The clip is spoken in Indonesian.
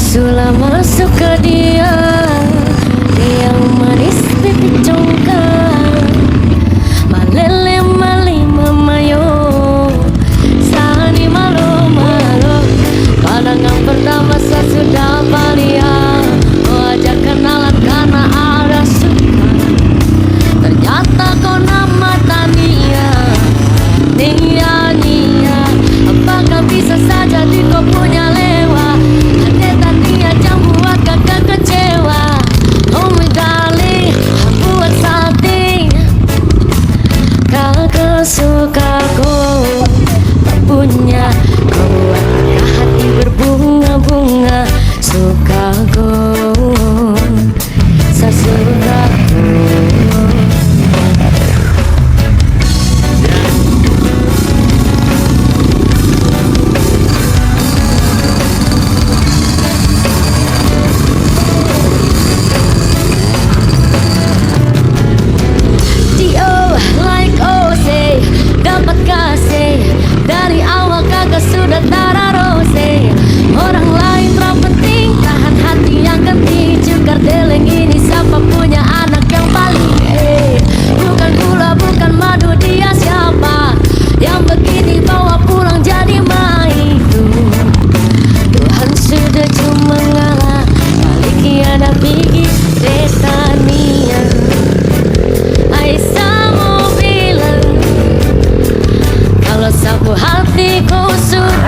Sudah masuk ke dia, dia manis pipi congkak, malele mali mamayo, sani malo malo. Pandangan pertama saya sudah balia, oh ajak kenalan karena ada suka. Ternyata kau nama Tania, Nia Nia. Apakah bisa saja di kau punya lewa? Hati Tania jangan buat kakak kecewa. Oh my darling, buat salting. Kakak suka kau, tak punya kuat hati berbunga-bunga. Suka kau, saya suka kau. Dari awal kakak sudah tararose. Orang lain terpenting, tahan hati yang genting. Juga deleng ini siapa punya anak yang paling bukan gula, bukan madu, dia siapa? Yang begini bawa pulang jadi maiku. Tuhan sudah cuma ngalah, balik ada bigi Destania. Aisyah mau bilang kalau sapu hatiku sudah